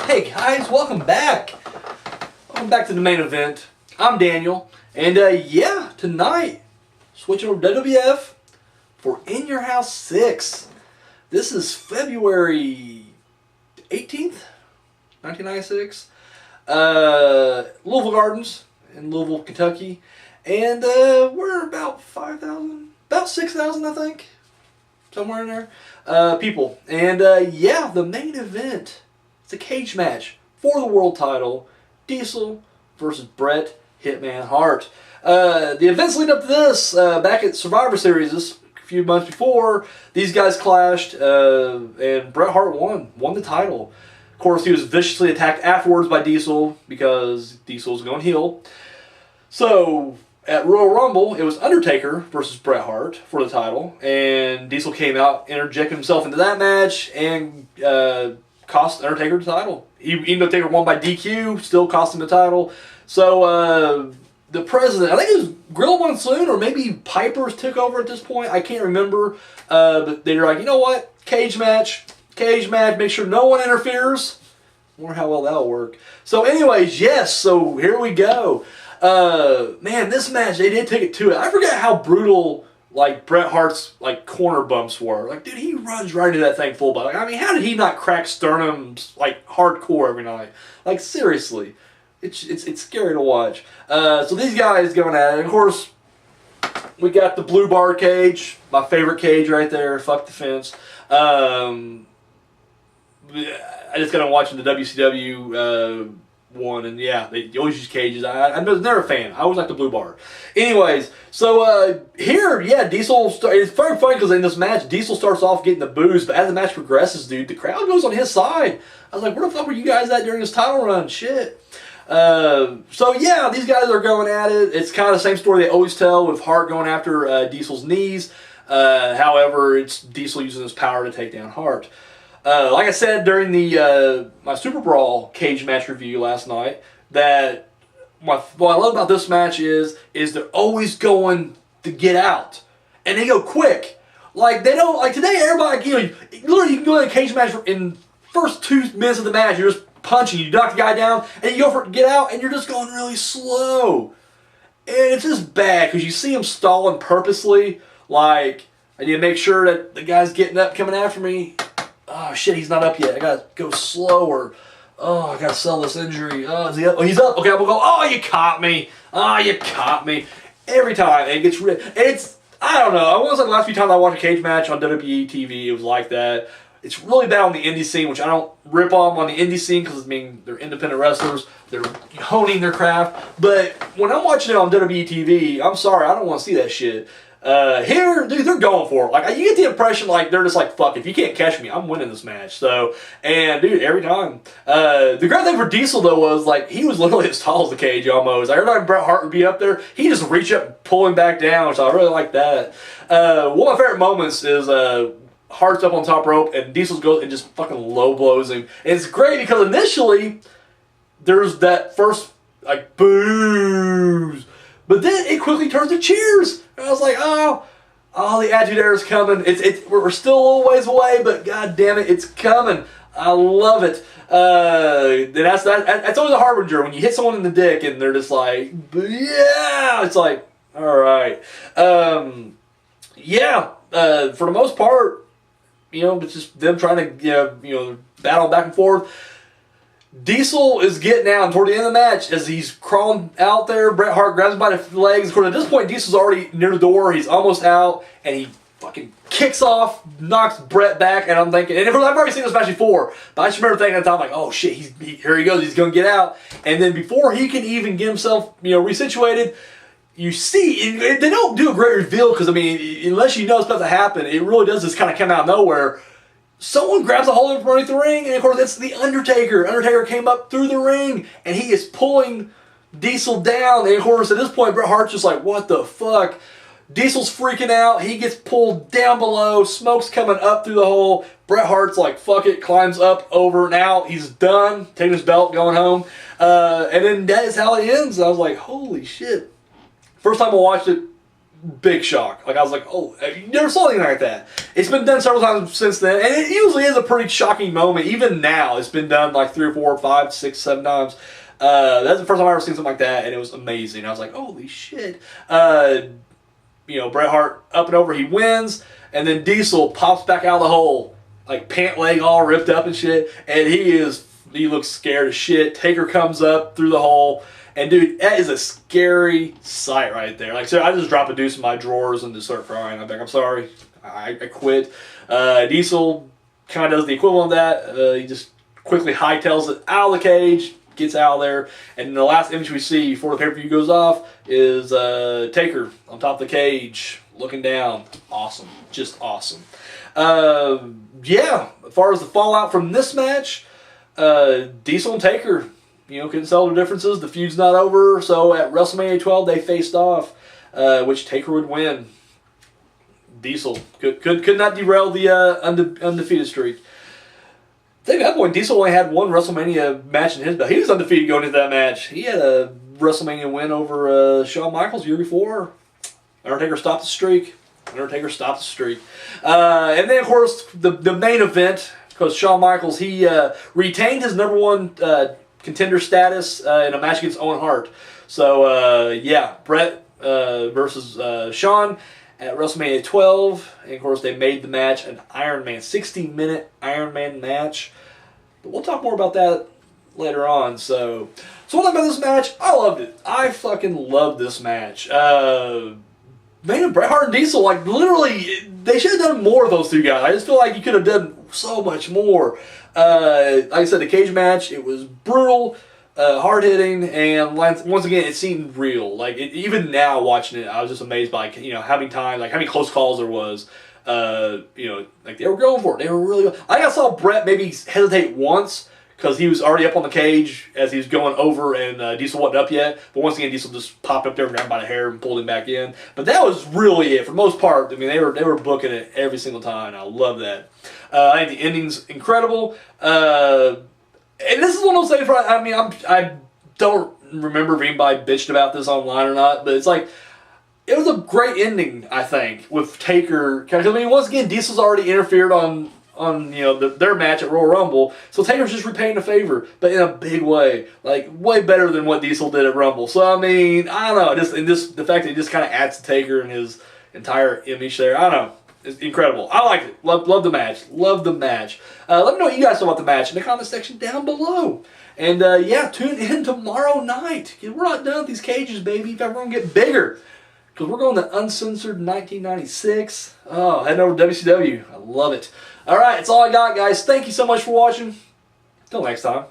Hey guys, welcome back. Welcome back to the main event. I'm Daniel, and yeah, tonight switching over to WWF for In Your House 6. This is February 18th, 1996. Louisville Gardens in Louisville, Kentucky, and we're about 5,000, about 6,000, I think, somewhere in there, people. And yeah, the main event. It's a cage match for the world title. Diesel versus Bret Hitman Hart. The events leading up to this, back at Survivor Series, a few months before, these guys clashed, and Bret Hart won the title. Of course, he was viciously attacked afterwards by Diesel because Diesel was going heel. So at Royal Rumble, it was Undertaker versus Bret Hart for the title, and Diesel came out, interjected himself into that match, and cost Undertaker the title. Even though Taker won by DQ, still cost him the title. So the president, I think it was Gorilla Monsoon or maybe Piper's took over at this point. I can't remember. But they were like, you know what? Cage match. Make sure no one interferes. I wonder how well that'll work. So anyways, yes. So here we go. Man, this match, they did take it to it. I forget how brutal like Bret Hart's like corner bumps were. Like, dude, he runs right into that thing full body. I mean, how did he not crack sternums like hardcore every night? Like, seriously, it's scary to watch. So these guys going at it. And of course, we got the blue bar cage, my favorite cage right there. Fuck the fence. I just got on watching the WCW one, and yeah, they always use cages. I was never a fan. I always like the blue bar. Anyways, so here, yeah, Diesel. It's very funny because in this match, Diesel starts off getting the boos, but as the match progresses, dude, the crowd goes on his side. I was like, where the fuck were you guys at during this title run? Shit. So yeah, these guys are going at it. It's kind of the same story they always tell with Hart going after Diesel's knees. However, it's Diesel using his power to take down Hart. Like I said during the my Super Brawl cage match review last night, that what I love about this match is they're always going to get out, and they go quick. Like they don't like today. Everybody, literally, you can go in a cage match in first 2 minutes of the match. You're just punching, you knock the guy down, and you go for get out, and you're just going really slow, and it's just bad because you see him stalling purposely. Like, I need to make sure that the guy's getting up, coming after me. Oh shit, he's not up yet. I gotta go slower. Oh, I gotta sell this injury. Oh, is he up? Oh, he's up. Okay, I'm gonna go. Oh, you caught me. Oh, you caught me. Every time, and it gets rid. It's, I don't know. I was like the last few times I watched a cage match on WWE TV, it was like that. It's really bad on the indie scene, which I don't rip on the indie scene because I mean they're independent wrestlers. They're honing their craft. But when I'm watching it on WWE TV, I'm sorry, I don't want to see that shit. Here, dude, they're going for it. Like, you get the impression like they're just like, fuck, if you can't catch me, I'm winning this match. So, and dude, every time. The great thing for Diesel though was like he was literally as tall as the cage almost. Like, every time Bret Hart would be up there, he just reach up and pull him back down. So I really like that. One of my favorite moments is Hart's up on top rope and Diesel goes and just fucking low blows him. And it's great because initially there's that first like boos. But then it quickly turns to cheers. And I was like, oh, the Attitude Era is coming. We're still a little ways away, but god damn it, it's coming. I love it. That's always a harbinger when you hit someone in the dick and they're just like, yeah. It's like, all right, yeah. For the most part, it's just them trying to battle back and forth. Diesel is getting out, and toward the end of the match, as he's crawling out there, Bret Hart grabs him by the legs. Of course, at this point, Diesel's already near the door. He's almost out, and he fucking kicks off, knocks Bret back, and I'm thinking, and of course, I've already seen this match before, but I just remember thinking at the time, like, oh shit, here he goes, he's going to get out. And then before he can even get himself, resituated, you see, they don't do a great reveal, because, I mean, unless you know it's about to happen, it really does just kind of come out of nowhere. Someone grabs a hold of him from underneath the ring, and of course it's the Undertaker. Undertaker came up through the ring, and he is pulling Diesel down. And of course at this point Bret Hart's just like, what the fuck? Diesel's freaking out. He gets pulled down below. Smoke's coming up through the hole. Bret Hart's like, fuck it, climbs up, over, and out. He's done, taking his belt, going home. And then that is how it ends. I was like, holy shit. First time I watched it big shock. Like I was like, oh, you never saw anything like that. It's been done several times since then, and it usually is a pretty shocking moment. Even now, it's been done like 3 or 4 or 5, 6, 7 times. That's the first time I've ever seen something like that, and it was amazing. I was like, holy shit. Bret Hart up and over, he wins, and then Diesel pops back out of the hole, like pant leg all ripped up and shit, and he looks scared as shit. Taker comes up through the hole, and dude, that is a scary sight right there. Like, so I just drop a deuce in my drawers and just start crying. I'm like, I'm sorry, I quit. Diesel kind of does the equivalent of that. He just quickly hightails it out of the cage, gets out of there, and the last image we see before the pay-per-view goes off is Taker on top of the cage, looking down. Awesome. Just awesome. Yeah, as far as the fallout from this match, Diesel and Taker, couldn't settle their differences. The feud's not over, so at WrestleMania 12 they faced off, which Taker would win. Diesel could not derail the undefeated streak. I think at that point, Diesel only had one WrestleMania match in his belt. He was undefeated going into that match. He had a WrestleMania win over Shawn Michaels the year before. Undertaker stopped the streak. And then, of course, the main event, because Shawn Michaels, he retained his #1 contender status in a match against Owen Hart. So, yeah, Bret versus Shawn at WrestleMania 12, and of course they made the match an Iron Man, 60-minute Iron Man match. But we'll talk more about that later on. So what about this match? I loved it. I fucking loved this match. Man, Bret Hart and Diesel, like literally, they should have done more of those two guys. I just feel like you could have done so much more. Like I said, the cage match, it was brutal. Hard hitting, and once again, it seemed real. Like even now, watching it, I was just amazed by how many close calls there was. Like they were going for it. They were really. I saw Bret maybe hesitate once because he was already up on the cage as he was going over, and Diesel wasn't up yet. But once again, Diesel just popped up there, grabbed him by the hair, and pulled him back in. But that was really it for the most part. I mean, they were booking it every single time. And I love that. I think the ending's incredible. And this is one of those things where, I don't remember if anybody bitched about this online or not, but it's like, it was a great ending, I think, with Taker. I mean, once again, Diesel's already interfered on their match at Royal Rumble, so Taker's just repaying a favor, but in a big way. Like, way better than what Diesel did at Rumble. So, I mean, I don't know, the fact that it just kind of adds to Taker and his entire image there, I don't know. It's incredible. I liked it. Love the match. Love the match. Let me know what you guys thought about the match in the comment section down below. And yeah, tune in tomorrow night. We're not done with these cages, baby. In fact, we're going to get bigger. Because we're going to Uncensored 1996. Oh, heading over to WCW. I love it. All right, that's all I got, guys. Thank you so much for watching. Till next time.